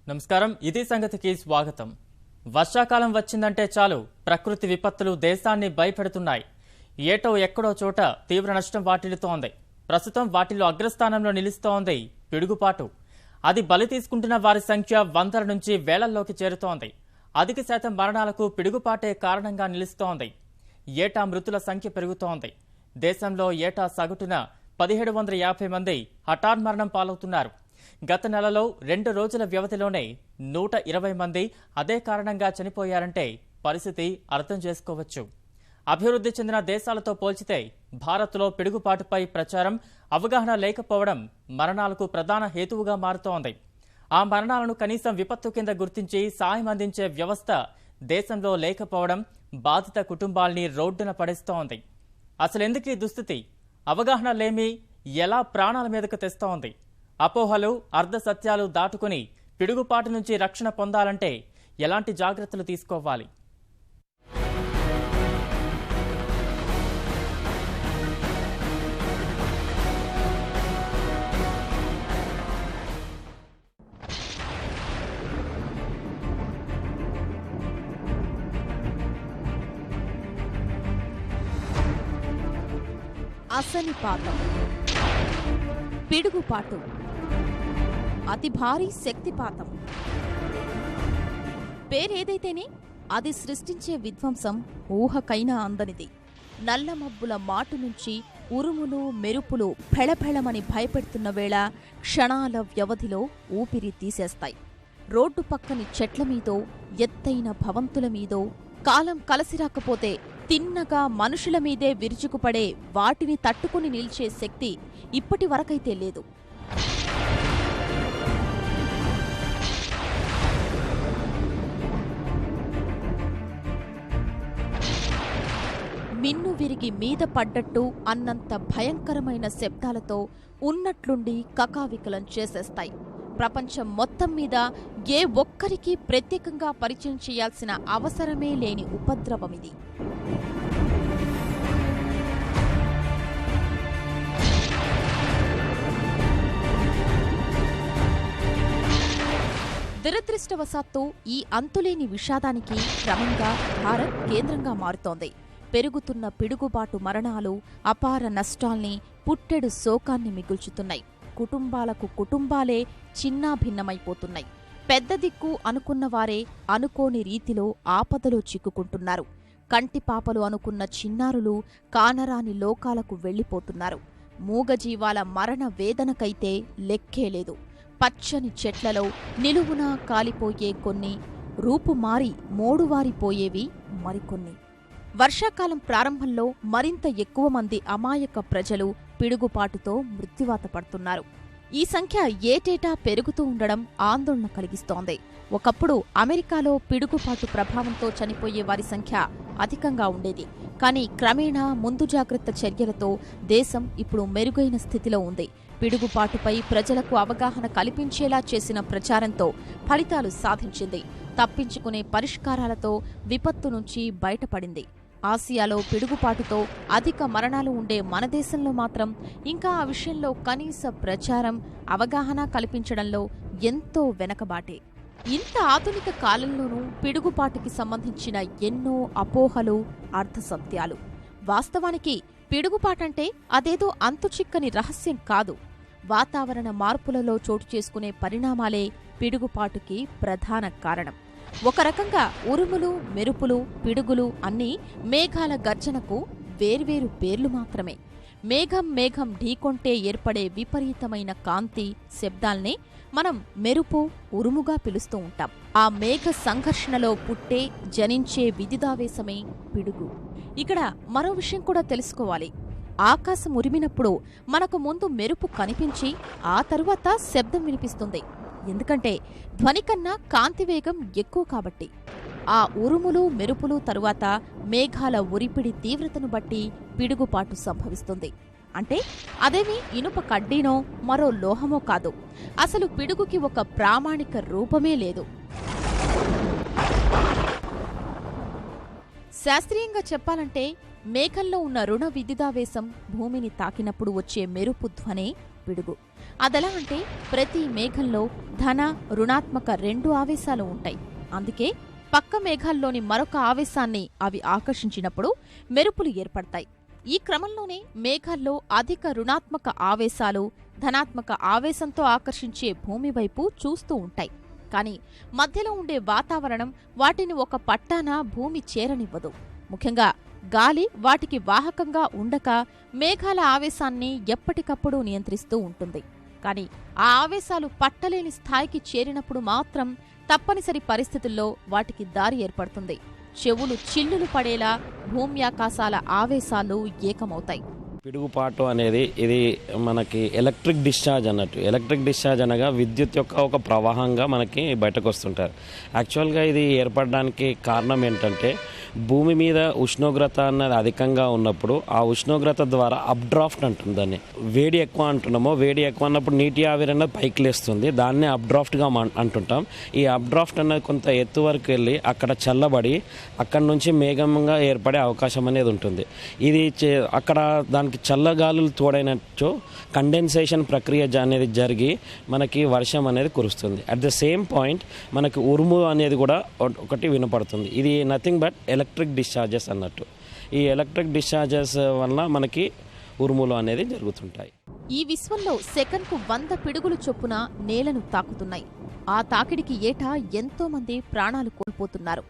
నమస్కారం, ఇది సంగతికి స్వాగతం. వర్షాకాలం వచ్చిందంటే చాలు ప్రకృతి విపత్తులు దేశాన్ని భయపెడుతున్నాయి. ఏటో ఎక్కడో చోట తీవ్ర నష్టం వాటిల్లుతోంది. ప్రస్తుతం వాటిల్లో అగ్రస్థానంలో నిలుస్తోంది పిడుగుపాటు. అది బలి తీసుకుంటున్న వారి సంఖ్య వందల నుంచి వేలల్లోకి చేరుతోంది. అధిక శాతం మరణాలకు పిడుగుపాటే కారణంగా నిలుస్తోంది. ఏటా మృతుల సంఖ్య పెరుగుతోంది. దేశంలో ఏటా సగటున 1750 మంది హఠాన్మరణం పాలవుతున్నారు. గత నెలలో 2 రోజుల వ్యవధిలోనే 120 మంది అదే కారణంగా చనిపోయారంటే పరిస్థితి అర్థం చేసుకోవచ్చు. అభివృద్ధి చెందిన దేశాలతో పోల్చితే భారత్లో పిడుగుపాటుపై ప్రచారం, అవగాహన లేకపోవడం మరణాలకు ప్రధాన హేతువుగా మారుతోంది. ఆ మరణాలను కనీసం విపత్తు కింద గుర్తించి సాయం అందించే వ్యవస్థ దేశంలో లేకపోవడం బాధిత కుటుంబాల్ని రోడ్డున పడేస్తోంది. అసలెందుకీ దుస్థితి? అవగాహన లేమి ఎలా ప్రాణాల మీదకు తెస్తోంది? అపోహలు, అర్ధ సత్యాలు దాటుకుని పిడుగుపాటు నుంచి రక్షణ పొందాలంటే ఎలాంటి జాగ్రత్తలు తీసుకోవాలి? అసనిపాతం, పిడుగుపాటు, అతి భారీ శక్తిపాతం. పేరేదైతేనే అది సృష్టించే విధ్వంసం ఊహకైనా అందనిది. నల్లమబ్బుల మాటు నుంచి ఉరుములు, మెరుపులు ఫెళఫెళమని భయపెడుతున్న వేళ క్షణాల వ్యవధిలో ఊపిరి తీసేస్తాయి. రోడ్డు పక్కని చెట్ల మీదో, ఎత్తైన భవంతుల మీదో కాలం కలసిరాకపోతే తిన్నగా మనుషుల మీదే విరుచుకుపడే వాటిని తట్టుకుని నిల్చే శక్తి ఇప్పటి వరకైతే లేదు. మిన్ను విరిగి మీద పడ్డట్టు అన్నంత భయంకరమైన శబ్దాలతో ఉన్నట్లుండి కకావికలం చేసేస్తాయి. ప్రపంచం మొత్తం మీద ఏ ఒక్కరికి ప్రత్యేకంగా పరిచయం చేయాల్సిన అవసరమే లేని ఉపద్రవమిది. దురదృష్టవశాత్తు ఈ అంతులేని విషాదానికి క్రమంగా భారత్ కేంద్రంగా మారుతోంది. పెరుగుతున్న పిడుగుబాటు మరణాలు అపార నష్టాల్ని, పుట్టెడు శోకాన్ని మిగుల్చుతున్నాయి. కుటుంబాలకు కుటుంబాలే చిన్నాభిన్నమైపోతున్నాయి. పెద్ద దిక్కు అనుకున్నవారే అనుకోని రీతిలో ఆపదలో చిక్కుకుంటున్నారు. కంటిపాపలు అనుకున్న చిన్నారులు కానరాని లోకాలకు వెళ్లిపోతున్నారు. మూగజీవాల మరణ వేదనకైతే లెక్కేలేదు. పచ్చని చెట్లలో నిలువునా కాలిపోయే కొన్ని, రూపుమారి మోడువారిపోయేవి మరికొన్ని. వర్షాకాలం ప్రారంభంలో మరింత ఎక్కువ మంది అమాయక ప్రజలు పిడుగుపాటుతో మృత్యువాత పడుతున్నారు. ఈ సంఖ్య ఏటేటా పెరుగుతూ ఉండడం ఆందోళన కలిగిస్తోంది. ఒకప్పుడు అమెరికాలో పిడుగుపాటు ప్రభావంతో చనిపోయే వారి సంఖ్య అధికంగా ఉండేది. కానీ క్రమేణా ముందు జాగ్రత్త చర్యలతో దేశం ఇప్పుడు మెరుగైన స్థితిలో ఉంది. పిడుగుపాటుపై ప్రజలకు అవగాహన కల్పించేలా చేసిన ప్రచారంతో ఫలితాలు సాధించింది. తప్పించుకునే పరిష్కారాలతో విపత్తు నుంచి బయటపడింది. ఆసియాలో పిడుగుపాటుతో అధిక మరణాలు ఉండే మన దేశంలో మాత్రం ఇంకా ఆ విషయంలో కనీస ప్రచారం, అవగాహన కల్పించడంలో ఎంతో వెనకబాటే. ఇంత ఆధునిక కాలంలోనూ పిడుగుపాటుకి సంబంధించిన ఎన్నో అపోహలు, అర్ధసత్యాలు. వాస్తవానికి పిడుగుపాటంటే అదేదో అంతుచిక్కని రహస్యం కాదు. వాతావరణ మార్పులలో చోటు చేసుకునే పరిణామాలే పిడుగుపాటుకి ప్రధాన కారణం. ఒక రకంగా ఉరుములు, మెరుపులు, పిడుగులు అన్నీ మేఘాల గర్జనకు వేర్వేరు పేర్లు మాత్రమే. మేఘం ఢీకొంటే ఏర్పడే విపరీతమైన కాంతి, శబ్దాల్నే మనం మెరుపు, ఉరుముగా పిలుస్తూ ఉంటాం. ఆ మేఘ సంఘర్షణలో పుట్టే, జనించే విదిదావేశమే పిడుగు. ఇక్కడ మరో విషయం కూడా తెలుసుకోవాలి. ఆకాశం ఉరిమినప్పుడు మనకు ముందు మెరుపు కనిపించి ఆ తరువాత శబ్దం వినిపిస్తుంది. ఎందుకంటే ధ్వని కన్నా కాంతి వేగం ఎక్కువ కాబట్టి. ఆ ఉరుములు, మెరుపులు తరువాత మేఘాల ఉరిపిడి తీవ్రతను బట్టి పిడుగుపాటు సంభవిస్తుంది. అంటే అదేమి ఇనుప కడ్డీనో మరో లోహమో కాదు. అసలు పిడుగుకి ఒక ప్రామాణిక రూపమే లేదు. శాస్త్రీయంగా చెప్పాలంటే మేఘంలో ఉన్న రుణ విద్యుదావేశం భూమిని తాకినప్పుడు వచ్చే మెరుపు ధ్వనే పిడుగు. అదెలా అంటే ప్రతి మేఘంలో ధన, రుణాత్మక 2 ఆవేశాలు ఉంటాయి. అందుకే పక్క మేఘాల్లోని మరొక ఆవేశాన్ని అవి ఆకర్షించినప్పుడు మెరుపులు ఏర్పడతాయి. ఈ క్రమంలోనే మేఘాల్లో అధిక రుణాత్మక ఆవేశాలు ధనాత్మక ఆవేశంతో ఆకర్షించే భూమి వైపు చూస్తూ ఉంటాయి. కానీ మధ్యలో ఉండే వాతావరణం వాటిని ఒక పట్టాన భూమి చేరనివ్వదు. ముఖ్యంగా గాలి వాటికి వాహకంగా ఉండక మేఘాల ఆవేశాన్ని ఎప్పటికప్పుడు నియంత్రిస్తూ ఉంటుంది. కానీ ఆ ఆవేశాలు పట్టలేని స్థాయికి చేరినప్పుడు మాత్రం తప్పనిసరి పరిస్థితుల్లో వాటికి దారి ఏర్పడుతుంది. చెవులు చిల్లులు పడేలా భూమ్యాకాశాల ఆవేశాలు ఏకమవుతాయి. పిడుగుపాటు అనేది ఇది మనకి ఎలక్ట్రిక్ డిశ్చార్జ్ అన్నట్టు. ఎలక్ట్రిక్ డిశ్చార్జ్ అనగా విద్యుత్ యొక్క ఒక ప్రవాహంగా మనకి బయటకు వస్తుంటారు. యాక్చువల్గా ఇది ఏర్పడడానికి కారణం ఏంటంటే భూమి మీద ఉష్ణోగ్రత అన్నది అధికంగా ఉన్నప్పుడు ఆ ఉష్ణోగ్రత ద్వారా అప్ డ్రాఫ్ట్ అంటుంది. దాన్ని వేడి ఎక్కువ అంటున్నామో, వేడి ఎక్కువ అన్నప్పుడు నీటి ఆవిరి అనేది పైకి లేస్తుంది. దాన్నే అప్ డ్రాఫ్ట్గా అంటుంటాం. ఈ అప్ డ్రాఫ్ట్ అనేది కొంత ఎత్తు వరకు వెళ్ళి అక్కడ చల్లబడి అక్కడ నుంచి మేఘంగా ఏర్పడే అవకాశం అనేది ఉంటుంది. ఇది అక్కడ దానికి చల్లగాలులు తోడైనచ్చు కండెన్సేషన్ ప్రక్రియ అనేది జరిగి మనకి వర్షం అనేది కురుస్తుంది. అట్ ద సేమ్ పాయింట్ మనకి ఉరుము అనేది కూడా ఒకటి వినపడుతుంది. ఇది నథింగ్ బట్ ఎలక్ట్రిక్ డిశ్చార్జెస్ అన్నట్టు. ఈ ఎలక్ట్రిక్ డిశ్చార్జెస్ వల్ల మనకి ఉరుములు అనేది జరుగుతుంటాయి. ఈ విశ్వంలో సెకన్కు 100 పిడుగులు చొప్పున నేలను తాకుతున్నాయి. ఆ తాకిడికి ఏటా ఎంతో మంది ప్రాణాలు కోల్పోతున్నారు.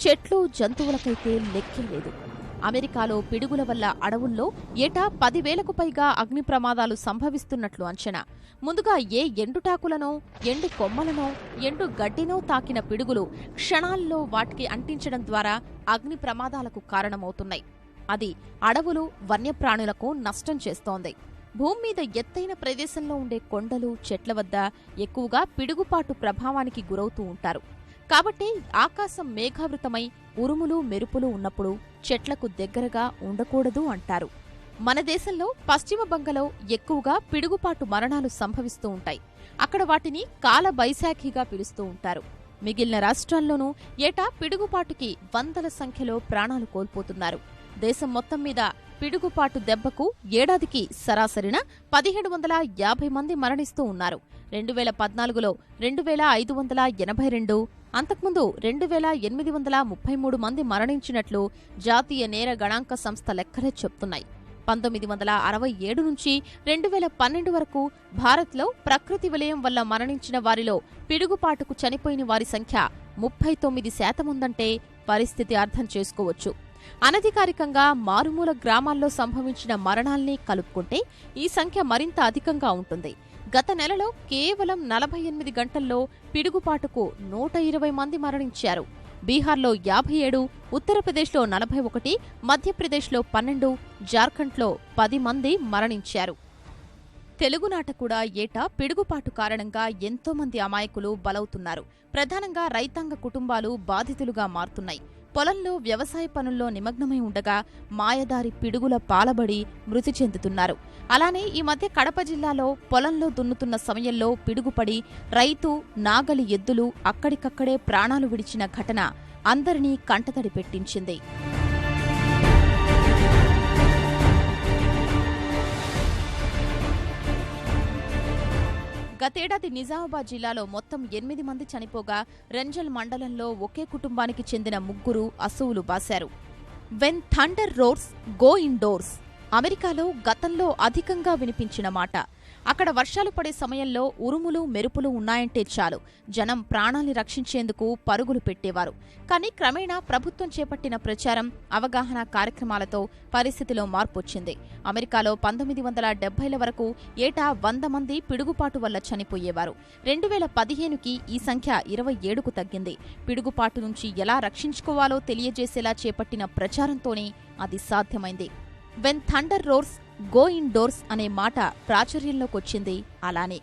చెట్లు, జంతువులకైతే లెక్కే లేదు. అమెరికాలో పిడుగుల వల్ల అడవుల్లో ఏటా 10,000కు పైగా అగ్ని ప్రమాదాలు సంభవిస్తున్నట్లు అంచనా. ముందుగా ఏ ఎండుటాకులనో, ఎండు కొమ్మలనో, ఎండు గడ్డినో తాకిన పిడుగులు క్షణాల్లో వాటికి అంటించడం ద్వారా అగ్ని ప్రమాదాలకు కారణమవుతున్నాయి. అది అడవులు, వన్యప్రాణులకు నష్టం చేస్తోంది. భూమి మీద ఎత్తైన ప్రదేశంలో ఉండే కొండలు, చెట్ల వద్ద ఎక్కువగా పిడుగుపాటు ప్రభావానికి గురవుతూ ఉంటారు. కాబట్టి ఆకాశం మేఘావృతమై ఉరుములు, మెరుపులు ఉన్నప్పుడు చెట్లకు దగ్గరగా ఉండకూడదు అంటారు. మన దేశంలో పశ్చిమ బంగలో ఎక్కువగా పిడుగుపాటు మరణాలు సంభవిస్తూ ఉంటాయి. అక్కడ వాటిని కాలబైశాఖిగా పిలుస్తూ ఉంటారు. మిగిలిన రాష్ట్రాల్లోనూ ఏటా పిడుగుపాటుకి వందల సంఖ్యలో ప్రాణాలు కోల్పోతున్నారు. దేశం మొత్తం మీద పిడుగుపాటు దెబ్బకు ఏడాదికి సరాసరిన 1,750 మంది మరణిస్తూ ఉన్నారు. 2014లో 2,582, అంతకుముందు 2,833 మంది మరణించినట్లు జాతీయ నేర గణాంక సంస్థ లెక్కలే చెప్తున్నాయి. 1967 నుంచి 2012 వరకు భారత్లో ప్రకృతి విలయం వల్ల మరణించిన వారిలో పిడుగుపాటుకు చనిపోయిన వారి సంఖ్య 39% ఉందంటే పరిస్థితి అర్థం చేసుకోవచ్చు. అనధికారికంగా మారుమూల గ్రామాల్లో సంభవించిన మరణాల్ని కలుపుకుంటే ఈ సంఖ్య మరింత అధికంగా ఉంటుంది. గత నెలలో కేవలం 48 గంటల్లో పిడుగుపాటుకు 120 మంది మరణించారు. బీహార్లో 57, ఉత్తరప్రదేశ్లో 41, మధ్యప్రదేశ్లో 12, జార్ఖండ్లో 10 మంది మరణించారు. తెలుగునాట కూడా ఏటా పిడుగుపాటు కారణంగా ఎంతో మంది అమాయకులు బలవుతున్నారు. ప్రధానంగా రైతాంగ కుటుంబాలు బాధితులుగా మారుతున్నాయి. పొలంలో వ్యవసాయ పనుల్లో నిమగ్నమై ఉండగా మాయదారి పిడుగుల పాలబడి మృతి చెందుతున్నారు. అలానే ఈ మధ్య కడప జిల్లాలో పొలంలో దున్నుతున్న సమయంలో పిడుగుపడి రైతు, నాగలి ఎద్దులు అక్కడికక్కడే ప్రాణాలు విడిచిన ఘటన అందరినీ కంటతడి పెట్టించింది. గతేడాది నిజామాబాద్ జిల్లాలో మొత్తం 8 మంది చనిపోగా రెంజల్ మండలంలో ఒకే కుటుంబానికి చెందిన 3 అసువులు బాశారు. When thunder roars go indoors అమెరికాలో గతంలో అధికంగా వినిపించిన మాట. అక్కడ వర్షాలు పడే సమయంలో ఉరుములు, మెరుపులు ఉన్నాయంటే చాలు జనం ప్రాణాల్ని రక్షించేందుకు పరుగులు పెట్టేవారు. కానీ క్రమేణా ప్రభుత్వం చేపట్టిన ప్రచారం, అవగాహన కార్యక్రమాలతో పరిస్థితిలో మార్పొచ్చింది. అమెరికాలో 1970ల వరకు ఏటా 100 మంది పిడుగుపాటు వల్ల చనిపోయేవారు. 2015కి ఈ సంఖ్య 27కు తగ్గింది. పిడుగుపాటు నుంచి ఎలా రక్షించుకోవాలో తెలియజేసేలా చేపట్టిన ప్రచారంతోనే అది సాధ్యమైంది. When thunder roars go in doors అనే మాట ప్రాచుర్యంలోకొచ్చింది. అలానే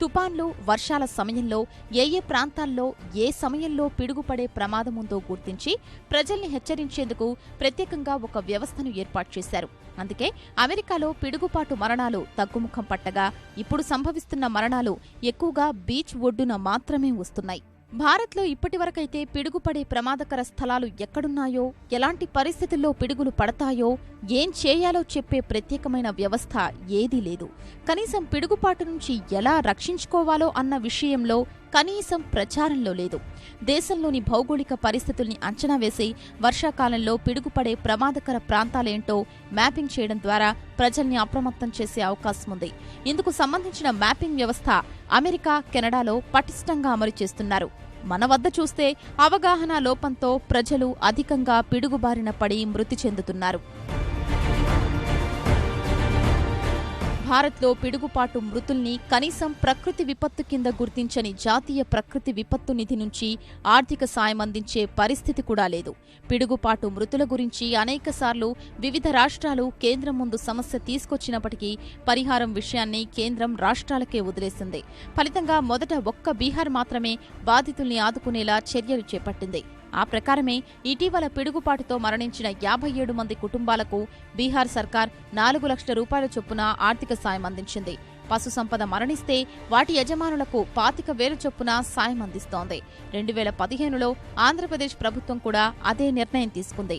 తుపాన్లు, వర్షాల సమయంలో ఏ ప్రాంతాల్లో ఏ సమయంలో పిడుగుపడే ప్రమాదముందో గుర్తించి ప్రజల్ని హెచ్చరించేందుకు ప్రత్యేకంగా ఒక వ్యవస్థను ఏర్పాటు చేశారు. అందుకే అమెరికాలో పిడుగుపాటు మరణాలు తగ్గుముఖం పట్టగా ఇప్పుడు సంభవిస్తున్న మరణాలు ఎక్కువగా బీచ్ ఒడ్డున మాత్రమే వస్తున్నాయి. భారత్లో ఇప్పటివరకైతే పిడుగుపడే ప్రమాదకర స్థలాలు ఎక్కడున్నాయో, ఎలాంటి పరిస్థితుల్లో పిడుగులు పడతాయో, ఏం చేయాలో చెప్పే ప్రత్యేకమైన వ్యవస్థ ఏదీ లేదు. కనీసం పిడుగుపాటు నుంచి ఎలా రక్షించుకోవాలో అన్న విషయంలో కనీసం ప్రచారంలో లేదు. దేశంలోని భౌగోళిక పరిస్థితుల్ని అంచనా వేసి వర్షాకాలంలో పిడుగుపడే ప్రమాదకర ప్రాంతాలేంటో మ్యాపింగ్ చేయడం ద్వారా ప్రజల్ని అప్రమత్తం చేసే అవకాశం ఉంది. ఇందుకు సంబంధించిన మ్యాపింగ్ వ్యవస్థ అమెరికా, కెనడాలో పటిష్టంగా అమలు చేస్తున్నారు. మన వద్ద చూస్తే అవగాహన లోపంతో ప్రజలు అధికంగా పిడుగుబారిన పడి మృతి చెందుతున్నారు. భారత్లో పిడుగుపాటు మృతుల్ని కనీసం ప్రకృతి విపత్తు కింద గుర్తించని జాతీయ ప్రకృతి విపత్తు నిధి నుంచి ఆర్థిక సాయం అందించే పరిస్థితి కూడా లేదు. పిడుగుపాటు మృతుల గురించి అనేకసార్లు వివిధ రాష్ట్రాలు కేంద్రం ముందు సమస్య తీసుకొచ్చినప్పటికీ పరిహారం విషయాన్ని కేంద్రం రాష్ట్రాలకే వదిలేసింది. ఫలితంగా మొదట ఒక్క బీహార్ మాత్రమే బాధితుల్ని ఆదుకునేలా చర్యలు చేపట్టింది. ఆ ప్రకారమే ఇటీవల పిడుగుపాటుతో మరణించిన 57 మంది కుటుంబాలకు బీహార్ సర్కార్ 4 లక్షల రూపాయల చొప్పున ఆర్థిక సాయం అందించింది. పశుసంపద మరణిస్తే వాటి యజమానులకు 25,000 చొప్పున సాయం అందిస్తోంది. 2015లో ఆంధ్రప్రదేశ్ ప్రభుత్వం కూడా అదే నిర్ణయం తీసుకుంది.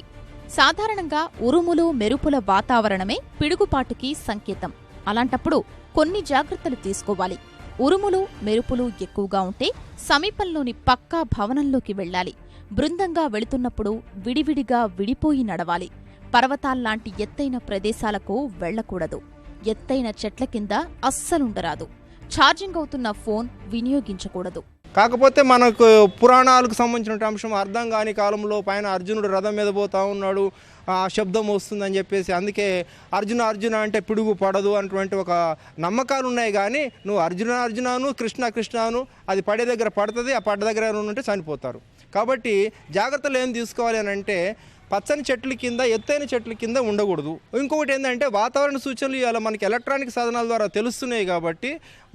సాధారణంగా ఉరుములు, మెరుపుల వాతావరణమే పిడుగుపాటుకి సంకేతం. అలాంటప్పుడు కొన్ని జాగ్రత్తలు తీసుకోవాలి. ఉరుములు, మెరుపులు ఎక్కువగా ఉంటే సమీపంలోని పక్కా భవనంలోకి వెళ్లాలి. బృందంగా వెళుతున్నప్పుడు విడివిడిగా విడిపోయి నడవాలి. పర్వతాల్లాంటి ఎత్తైన ప్రదేశాలకు వెళ్లకూడదు. ఎత్తైన చెట్ల కింద అస్సలుండరాదు. ఛార్జింగ్ అవుతున్న ఫోన్ వినియోగించకూడదు. కాకపోతే మనకు పురాణాలకు సంబంధించిన అంశం అర్థం కాని కాలంలో పైన అర్జునుడు రథం మీద పోతా ఉన్నాడు, ఆ శబ్దం వస్తుందని చెప్పేసి అందుకే అర్జున అంటే పిడుగు పడదు అన్నటువంటి ఒక నమ్మకాలు ఉన్నాయి. కానీ నువ్వు అర్జునాను కృష్ణను అది పడే దగ్గర పడుతుంది, ఆ పడ్డ దగ్గర ఉంటే చనిపోతారు. కాబట్టి జాగ్రత్తలు ఏం తీసుకోవాలి అని అంటే పచ్చని చెట్ల కింద, ఎత్తైన చెట్ల కింద ఉండకూడదు. ఇంకొకటి ఏంటంటే వాతావరణ సూచనలు ఇవాళ మనకి ఎలక్ట్రానిక్ సాధనాల ద్వారా తెలుస్తున్నాయి. కాబట్టి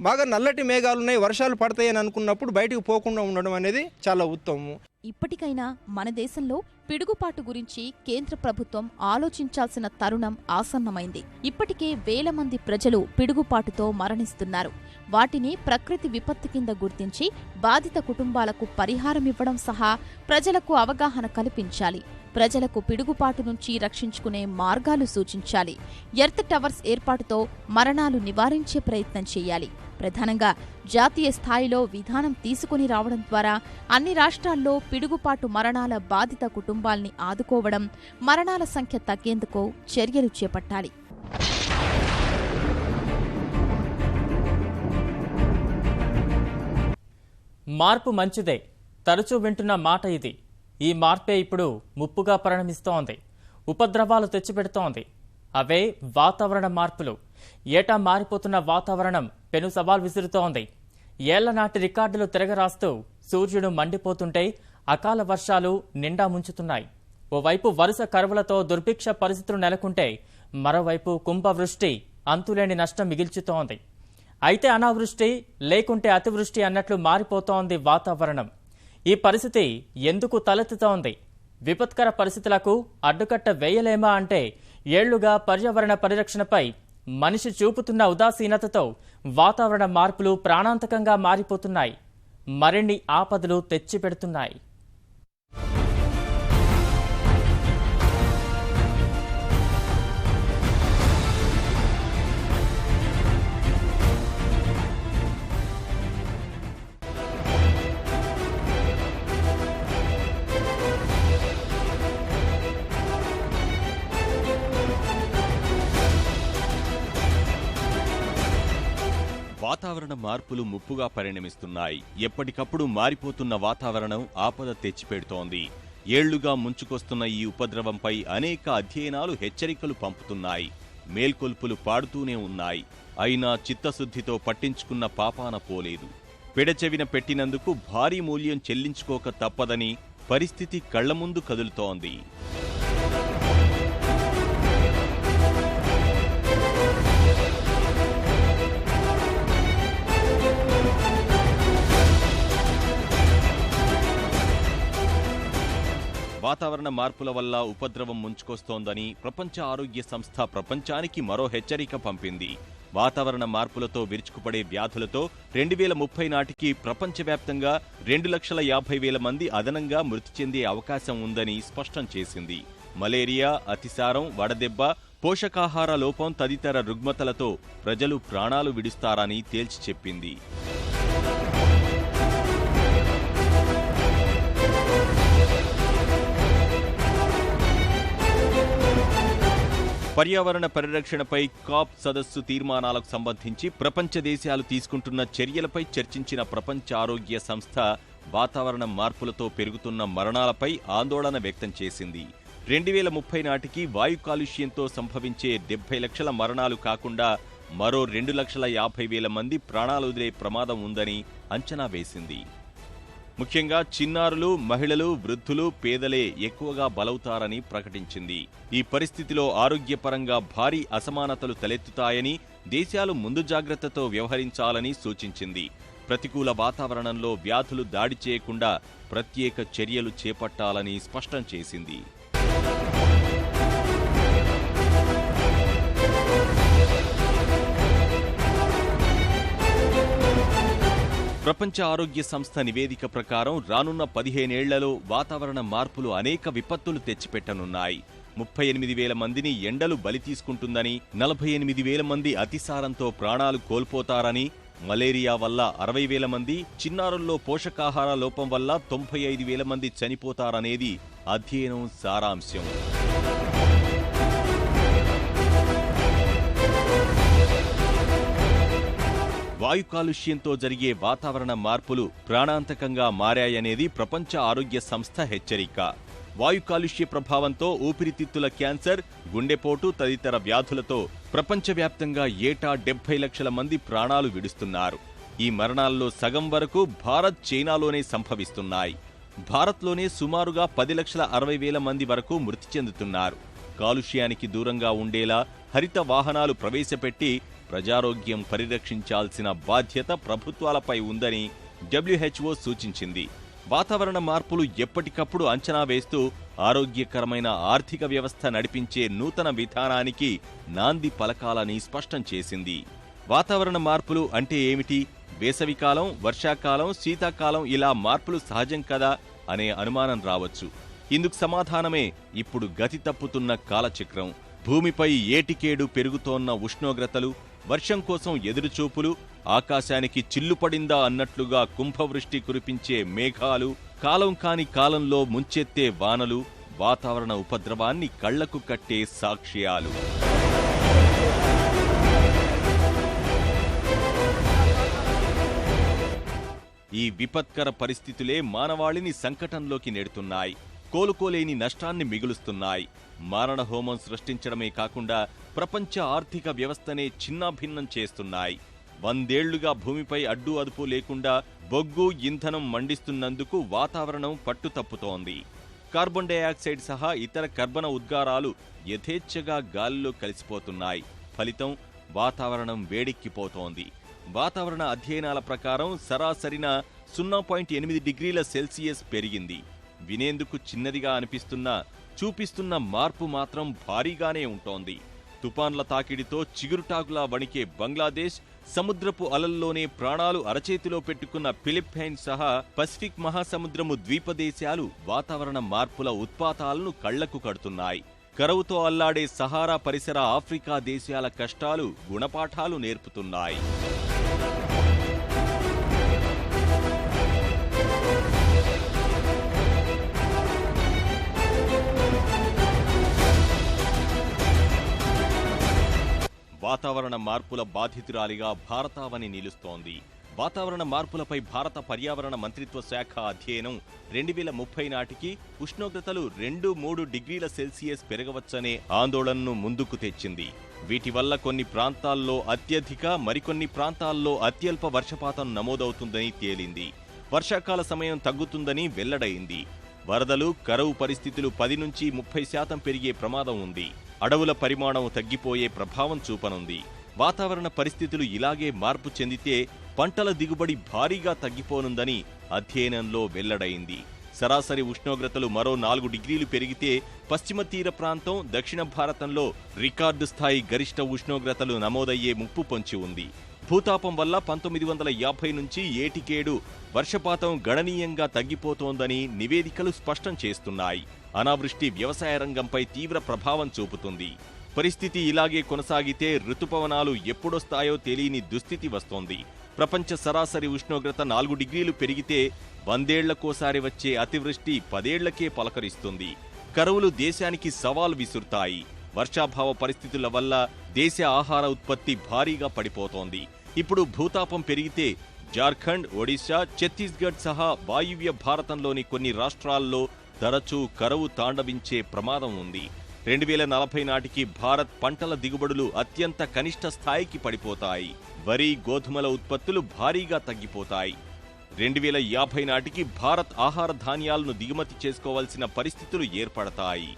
బాగా నల్లటి మేఘాలు ఉన్నాయి, వర్షాలు పడతాయని అనుకున్నప్పుడు బయటకు పోకుండా ఉండడం అనేది చాలా ఉత్తమం. ఇప్పటికైనా మన దేశంలో పిడుగుపాటు గురించి కేంద్ర ప్రభుత్వం ఆలోచించాల్సిన తరుణం ఆసన్నమైంది. ఇప్పటికే వేల మంది ప్రజలు పిడుగుపాటుతో మరణిస్తున్నారు. వాటిని ప్రకృతి విపత్తు కింద గుర్తించి బాధిత కుటుంబాలకు పరిహారమివ్వడం సహా ప్రజలకు అవగాహన కల్పించాలి. ప్రజలకు పిడుగుపాటు నుంచి రక్షించుకునే మార్గాలు సూచించాలి. ఎర్త్ టవర్స్ ఏర్పాటుతో మరణాలు నివారించే ప్రయత్నం చేయాలి. ప్రధానంగా జాతీయ స్థాయిలో విధానం తీసుకుని రావడం ద్వారా అన్ని రాష్ట్రాల్లో పిడుగుపాటు మరణాల బాధిత కుటుంబాల్ని ఆదుకోవడం, మరణాల సంఖ్య తగ్గేందుకు చర్యలు చేపట్టాలి. మార్పు మంచిదే, తరచూ వింటున్న మాట ఇది. ఈ మార్పే ఇప్పుడు ముప్పుగా పరిణమిస్తోంది, ఉపద్రవాలు తెచ్చిపెడుతోంది. అవే వాతావరణ మార్పులు. ఏటా మారిపోతున్న వాతావరణం పెను సవాల్ విసురుతోంది. ఏళ్ల నాటి రికార్డులు తిరగరాస్తూ సూర్యుడు మండిపోతుంటే అకాల వర్షాలు నిండా ముంచుతున్నాయి. ఓవైపు వరుస కరువులతో దుర్భిక్ష పరిస్థితులు నెలకొంటే మరోవైపు కుంభవృష్టి అంతులేని నష్టం మిగిల్చుతోంది. అయితే అనావృష్టి లేకుంటే అతివృష్టి అన్నట్లు మారిపోతోంది వాతావరణం. ఈ పరిస్థితి ఎందుకు తలెత్తుతోంది? విపత్కర పరిస్థితులకు అడ్డుకట్ట వేయలేమా అంటే ఏళ్లుగా పర్యావరణ పరిరక్షణపై మనిషి చూపుతున్న ఉదాసీనతతో వాతావరణ మార్పులు ప్రాణాంతకంగా మారిపోతున్నాయి, మరిన్ని ఆపదలు తెచ్చిపెడుతున్నాయి. వాతావరణ మార్పులు ముప్పుగా పరిణమిస్తున్నాయి. ఎప్పటికప్పుడు మారిపోతున్న వాతావరణం ఆపద తెచ్చిపెడుతోంది. ఏళ్లుగా ముంచుకొస్తున్న ఈ ఉపద్రవంపై అనేక అధ్యయనాలు హెచ్చరికలు పంపుతున్నాయి. మేల్కొల్పులు పాడుతూనే ఉన్నాయి. అయినా చిత్తశుద్ధితో పట్టించుకున్న పాపాన పోలేదు. పెడచెవిన పెట్టినందుకు భారీ మూల్యం చెల్లించుకోక తప్పదని పరిస్థితి కళ్ల ముందు కదులుతోంది. వాతావరణ మార్పుల వల్ల ఉపద్రవం ముంచుకొస్తోందని ప్రపంచ ఆరోగ్య సంస్థ ప్రపంచానికి మరో హెచ్చరిక పంపింది. వాతావరణ మార్పులతో విరుచుకుపడే వ్యాధులతో 2030 నాటికి ప్రపంచవ్యాప్తంగా 2,50,000 మంది అదనంగా మృతి చెందే అవకాశం ఉందని స్పష్టం చేసింది. మలేరియా, అతిసారం, వడదెబ్బ, పోషకాహార లోపం తదితర రుగ్మతలతో ప్రజలు ప్రాణాలు విడుస్తారని తేల్చి చెప్పింది. పర్యావరణ పరిరక్షణపై కాప్ సదస్సు తీర్మానాలకు సంబంధించి ప్రపంచ దేశాలు తీసుకుంటున్న చర్యలపై చర్చించిన ప్రపంచ ఆరోగ్య సంస్థ వాతావరణ మార్పులతో పెరుగుతున్న మరణాలపై ఆందోళన వ్యక్తం చేసింది. 2030 నాటికి వాయు కాలుష్యంతో సంభవించే 70 లక్షల మరణాలు కాకుండా మరో 2,50,000 మంది ప్రాణాలు వదిలే ప్రమాదం ఉందని అంచనా వేసింది. ముఖ్యంగా చిన్నారులు, మహిళలు, వృద్ధులు, పేదలే ఎక్కువగా బలవుతారని ప్రకటించింది. ఈ పరిస్థితిలో ఆరోగ్యపరంగా భారీ అసమానతలు తలెత్తుతాయని, దేశాలు ముందు జాగ్రత్తతో వ్యవహరించాలని సూచించింది. ప్రతికూల వాతావరణంలో వ్యాధులు దాడి చేయకుండా ప్రత్యేక చర్యలు చేపట్టాలని స్పష్టం చేసింది. ప్రపంచ ఆరోగ్య సంస్థ నివేదిక ప్రకారం రానున్న 15 ఏళ్లలో వాతావరణ మార్పులు అనేక విపత్తులు తెచ్చిపెట్టనున్నాయి. 38,000 మందిని ఎండలు బలి తీసుకుంటుందని, 48,000 మంది అతిసారంతో ప్రాణాలు కోల్పోతారని, మలేరియా వల్ల 60,000 మంది, చిన్నారుల్లో పోషకాహార లోపం వల్ల 95,000 మంది చనిపోతారనేది అధ్యయనం సారాంశం. వాయు కాలుష్యంతో జరిగే వాతావరణ మార్పులు ప్రాణాంతకంగా మారాయనేది ప్రపంచ ఆరోగ్య సంస్థ హెచ్చరిక. వాయు కాలుష్య ప్రభావంతో ఊపిరితిత్తుల క్యాన్సర్, గుండెపోటు తదితర వ్యాధులతో ప్రపంచవ్యాప్తంగా ఏటా 70 లక్షల మంది ప్రాణాలు విడుస్తున్నారు. ఈ మరణాల్లో సగం వరకు భారత్, చైనాలోనే సంభవిస్తున్నాయి. భారత్లోనే సుమారుగా 10,60,000 మంది వరకు మృతి చెందుతున్నారు. కాలుష్యానికి దూరంగా ఉండేలా హరిత వాహనాలు ప్రవేశపెట్టి ప్రజారోగ్యం పరిరక్షించాల్సిన బాధ్యత ప్రభుత్వాలపై ఉందని WHO సూచించింది. వాతావరణ మార్పులు ఎప్పటికప్పుడు అంచనా వేస్తూ ఆరోగ్యకరమైన ఆర్థిక వ్యవస్థ నడిపించే నూతన విధానానికి నాంది పలకాలని స్పష్టం చేసింది. వాతావరణ మార్పులు అంటే ఏమిటి? వేసవికాలం, వర్షాకాలం, శీతాకాలం ఇలా మార్పులు సహజం కదా అనే అనుమానం రావచ్చు. ఇందుకు సమాధానమే ఇప్పుడు గతి తప్పుతున్న కాలచక్రం. భూమిపై ఏటికేడు పెరుగుతోన్న ఉష్ణోగ్రతలు, వర్షం కోసం ఎదురుచూపులు, ఆకాశానికి చిల్లుపడిందా అన్నట్లుగా కుంభవృష్టి కురిపించే మేఘాలు, కాలం కాని కాలంలో ముంచెత్తే వానలు వాతావరణ ఉపద్రవాన్ని కళ్లకు కట్టే సాక్ష్యాలు. ఈ విపత్కర పరిస్థితులే మానవాళిని సంకటంలోకి నెడుతున్నాయి. కోలుకోలేని నష్టాన్ని మిగులుస్తున్నాయి. మారణహోమం సృష్టించడమే కాకుండా ప్రపంచ ఆర్థిక వ్యవస్థనే చిన్నాభిన్నం చేస్తున్నాయి. 100 ఏళ్లుగా భూమిపై అడ్డు అదుపు లేకుండా బొగ్గు, ఇంధనం మండిస్తున్నందుకు వాతావరణం పట్టుతప్పుతోంది. కార్బన్ డయాక్సైడ్ సహా ఇతర కర్బన ఉద్గారాలు యథేచ్ఛగా గాలిలో కలిసిపోతున్నాయి. ఫలితం వాతావరణం వేడెక్కిపోతోంది. వాతావరణ అధ్యయనాల ప్రకారం సరాసరిన 0.8 డిగ్రీల సెల్సియస్ పెరిగింది. వినేందుకు చిన్నదిగా అనిపిస్తున్నా చూపిస్తున్న మార్పు మాత్రం భారీగానే ఉంటోంది. తుపాన్ల తాకిడితో చిగురుటాకులా వణికే బంగ్లాదేశ్, సముద్రపు అలల్లోనే ప్రాణాలు అరచేతిలో పెట్టుకున్న ఫిలిప్పైన్స్ సహా పసిఫిక్ మహాసముద్రము ద్వీపదేశాలు వాతావరణ మార్పుల ఉత్పాతాలను కళ్లకు కడుతున్నాయి. కరువుతో అల్లాడే సహారా పరిసర ఆఫ్రికా దేశాల కష్టాలు గుణపాఠాలు నేర్పుతున్నాయి. వాతావరణ మార్పుల బాధితురాలిగా భారతావని నిలుస్తోంది. వాతావరణ మార్పులపై భారత పర్యావరణ మంత్రిత్వ శాఖ అధ్యయనం 2030 నాటికి ఉష్ణోగ్రతలు 2-3 డిగ్రీల సెల్సియస్ పెరగవచ్చనే ఆందోళనను ముందుకు తెచ్చింది. వీటి వల్ల కొన్ని ప్రాంతాల్లో అత్యధిక, మరికొన్ని ప్రాంతాల్లో అత్యల్ప వర్షపాతం నమోదవుతుందని తేలింది. వర్షాకాల సమయం తగ్గుతుందని వెల్లడైంది. వరదలు, కరువు పరిస్థితులు 10-30% పెరిగే ప్రమాదం ఉంది. అడవుల పరిమాణం తగ్గిపోయే ప్రభావం చూపనుంది. వాతావరణ పరిస్థితులు ఇలాగే మార్పు చెందితే పంటల దిగుబడి భారీగా తగ్గిపోనుందని అధ్యయనంలో వెల్లడైంది. సరాసరి ఉష్ణోగ్రతలు మరో 4 డిగ్రీలు పెరిగితే పశ్చిమ తీర ప్రాంతం, దక్షిణ భారతంలో రికార్డు స్థాయి గరిష్ట ఉష్ణోగ్రతలు నమోదయ్యే ముప్పు పొంచి ఉంది. భూతాపం వల్ల 1950 నుంచి ఏటికేడు వర్షపాతం గణనీయంగా తగ్గిపోతోందని నివేదికలు స్పష్టం చేస్తున్నాయి. అనావృష్టి వ్యవసాయ రంగంపై తీవ్ర ప్రభావం చూపుతుంది. పరిస్థితి ఇలాగే కొనసాగితే ఋతుపవనాలు ఎప్పుడొస్తాయో తెలియని దుస్థితి వస్తోంది. ప్రపంచ సరాసరి ఉష్ణోగ్రత 4 డిగ్రీలు పెరిగితే 100 ఏళ్లకోసారి వచ్చే అతివృష్టి 10 ఏళ్లకే పలకరిస్తుంది. కరువులు దేశానికి సవాల్ విసురుతాయి. వర్షాభావ పరిస్థితుల వల్ల దేశ ఆహార ఉత్పత్తి భారీగా పడిపోతోంది. ఇప్పుడు భూతాపం పెరిగితే జార్ఖండ్, ఒడిశా, ఛత్తీస్గఢ్ సహా వాయువ్య భారతంలోని కొన్ని రాష్ట్రాల్లో తరచూ కరువు తాండవించే ప్రమాదం ఉంది. 2040 నాటికి భారత్ పంటల దిగుబడులు అత్యంత కనిష్ట స్థాయికి పడిపోతాయి. వరి, గోధుమల ఉత్పత్తులు భారీగా తగ్గిపోతాయి. 2050 నాటికి భారత్ ఆహార ధాన్యాలను దిగుమతి చేసుకోవాల్సిన పరిస్థితులు ఏర్పడతాయి.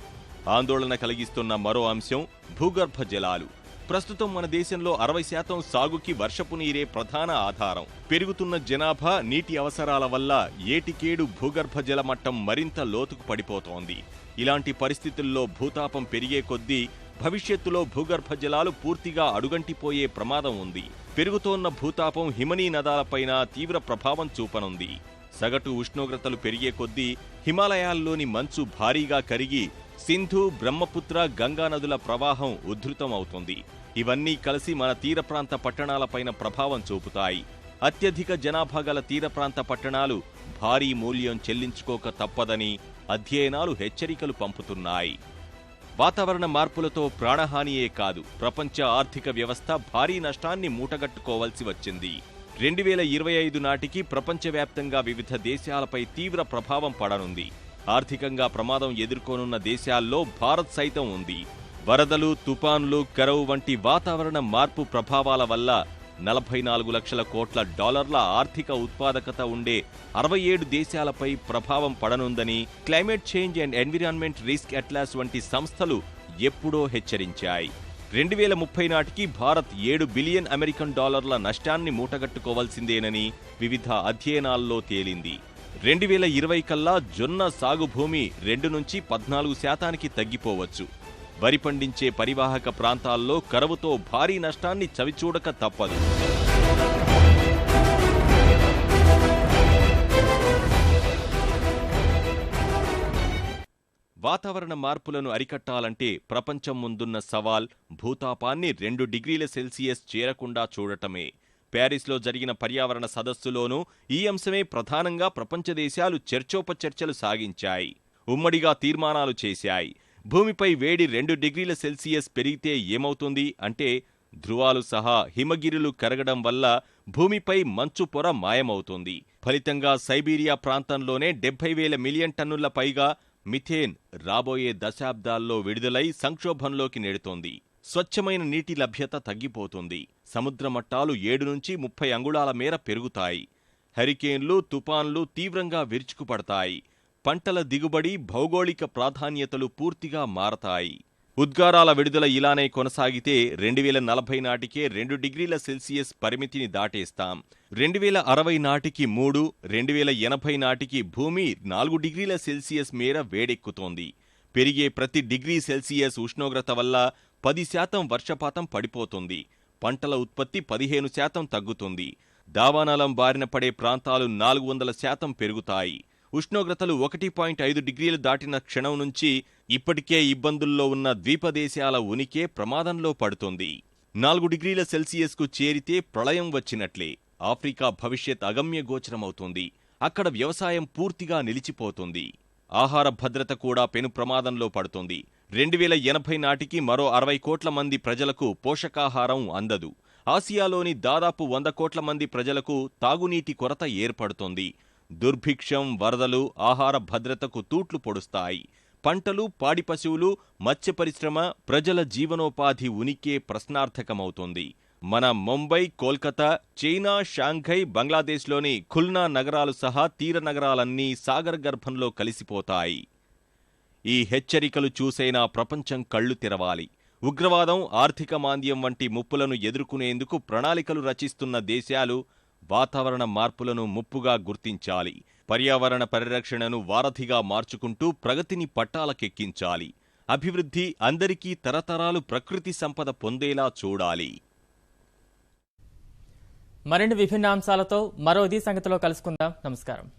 ఆందోళన కలిగిస్తున్న మరో అంశం భూగర్భ జలాలు. ప్రస్తుతం మన దేశంలో 60% సాగుకి వర్షపు నీరే ప్రధాన ఆధారం. పెరుగుతున్న జనాభా, నీటి అవసరాల వల్ల ఏటికేడు భూగర్భ జల మట్టం మరింత లోతుకు పడిపోతోంది. ఇలాంటి పరిస్థితుల్లో భూతాపం పెరిగే కొద్దీ భవిష్యత్తులో భూగర్భ జలాలు పూర్తిగా అడుగంటిపోయే ప్రమాదం ఉంది. పెరుగుతోన్న భూతాపం హిమనీ నదాలపైన తీవ్ర ప్రభావం చూపనుంది. సగటు ఉష్ణోగ్రతలు పెరిగే కొద్దీ హిమాలయాల్లోని మంచు భారీగా కరిగి సింధు, బ్రహ్మపుత్ర, గంగా నదుల ప్రవాహం ఉధృతం అవుతుంది. ఇవన్నీ కలిసి మన తీర ప్రాంత పట్టణాలపైన ప్రభావం చూపుతాయి. అత్యధిక జనాభా గల తీర ప్రాంత పట్టణాలు భారీ మూల్యం చెల్లించుకోక తప్పదని అధ్యయనాలు హెచ్చరికలు పంపుతున్నాయి. వాతావరణ మార్పులతో ప్రాణహానియే కాదు, ప్రపంచ ఆర్థిక వ్యవస్థ భారీ నష్టాన్ని మూటగట్టుకోవాల్సి వచ్చింది. 2025 నాటికి ప్రపంచవ్యాప్తంగా వివిధ దేశాలపై తీవ్ర ప్రభావం పడనుంది. ఆర్థికంగా ప్రమాదం ఎదుర్కొనున్న దేశాల్లో భారత్ సైతం ఉంది. వరదలు, తుపాన్లు, కరువు వంటి వాతావరణ మార్పు ప్రభావాల వల్ల 44 లక్షల కోట్ల డాలర్ల ఆర్థిక ఉత్పాదకత ఉండే 67 దేశాలపై ప్రభావం పడనుందని climate change and environment risk atlas వంటి సంస్థలు ఎప్పుడో హెచ్చరించాయి. 2030 నాటికి భారత్ $7 బిలియన్ అమెరికన్ డాలర్ల నష్టాన్ని మూటగట్టుకోవాల్సిందేనని వివిధ అధ్యయనాల్లో తేలింది. 2020 కల్లా జొన్న సాగు భూమి 2 నుంచి 14% తగ్గిపోవచ్చు. వరి పండించే పరివాహక ప్రాంతాల్లో కరువుతో భారీ నష్టాన్ని చవిచూడక తప్పదు. వాతావరణ మార్పులను అరికట్టాలంటే ప్రపంచం ముందున్న సవాల్ భూతాపాన్ని 2 డిగ్రీల సెల్సియస్ చేరకుండా చూడటమే. ప్యారిస్లో జరిగిన పర్యావరణ సదస్సులోనూ ఈ అంశమే ప్రధానంగా ప్రపంచ దేశాలు చర్చోపచర్చలు సాగించాయి. ఉమ్మడిగా తీర్మానాలు చేశాయి. భూమిపై వేడి 2 డిగ్రీల సెల్సియస్ పెరిగితే ఏమవుతుంది అంటే ధృవాలు సహా హిమగిరులు కరగడం వల్ల భూమిపై మంచు పొర మాయమవుతుంది. ఫలితంగా సైబీరియా ప్రాంతంలోనే 70,000 మిలియన్ టన్నుల పైగా మిథేన్ రాబోయే దశాబ్దాల్లో విడుదలై సంక్షోభంలోకి నెడుతోంది. స్వచ్ఛమైన నీటి లభ్యత తగ్గిపోతుంది. సముద్ర మట్టాలు 7 నుంచి 30 అంగుళాల మేర పెరుగుతాయి. హరికేన్లు, తుపాన్లు తీవ్రంగా విరుచుకుపడతాయి. పంటల దిగుబడి, భౌగోళిక ప్రాధాన్యతలు పూర్తిగా మారతాయి. ఉద్గారాల విడుదల ఇలానే కొనసాగితే 2040 నాటికే 2 డిగ్రీల సెల్సియస్ పరిమితిని దాటేస్తాం. 2060 నాటికి 3, 2080 నాటికి భూమి 4 డిగ్రీల సెల్సియస్ మేర వేడెక్కుతోంది. పెరిగే ప్రతి డిగ్రీ సెల్సియస్ ఉష్ణోగ్రత వల్ల 10% వర్షపాతం పడిపోతుంది. పంటల ఉత్పత్తి 15% తగ్గుతుంది. దావానలం బారిన పడే ప్రాంతాలు 400% పెరుగుతాయి. ఉష్ణోగ్రతలు 1.5 డిగ్రీలు దాటిన క్షణం నుంచి ఇప్పటికే ఇబ్బందుల్లో ఉన్న ద్వీపదేశాల ఉనికే ప్రమాదంలో పడుతుంది. 4 డిగ్రీల సెల్సియస్కు చేరితే ప్రళయం వచ్చినట్లే. ఆఫ్రికా భవిష్యత్ అగమ్యగోచరమవుతుంది. అక్కడ వ్యవసాయం పూర్తిగా నిలిచిపోతుంది. ఆహార భద్రత కూడా పెను ప్రమాదంలో పడుతుంది. 2080 నాటికి మరో 60 కోట్ల మంది ప్రజలకు పోషకాహారం అందదు. ఆసియాలోని దాదాపు 100 కోట్ల మంది ప్రజలకు తాగునీటి కొరత ఏర్పడుతోంది. దుర్భిక్షం, వరదలు ఆహార భద్రతకు తూట్లు పొడుస్తాయి. పంటలు, పాడి పశువులు, మత్స్య పరిశ్రమ, ప్రజల జీవనోపాధి ఉనికే ప్రశ్నార్థకమవుతోంది. మన ముంబై, కోల్కతా, చైనా, షాంఘై, బంగ్లాదేశ్లోని ఖుల్నా నగరాలు సహా తీర నగరాలన్నీ సాగర గర్భంలో కలిసిపోతాయి. ఈ హెచ్చరికలు చూసైనా ప్రపంచం కళ్లు తెరవాలి. ఉగ్రవాదం, ఆర్థిక మాంద్యం వంటి ముప్పులను ఎదుర్కొనేందుకు ప్రణాళికలు రచిస్తున్న దేశాలు వాతావరణ మార్పులను ముప్పుగా గుర్తించాలి. పర్యావరణ పరిరక్షణను వారధిగా మార్చుకుంటూ ప్రగతిని పట్టాలకెక్కించాలి. అభివృద్ధి అందరికీ తరతరాలు ప్రకృతి సంపద పొందేలా చూడాలి. మరిన్ని విభిన్న అంశాలతో మరో ఇదే సంగతిలో కలుసుకుందాం. నమస్కారం.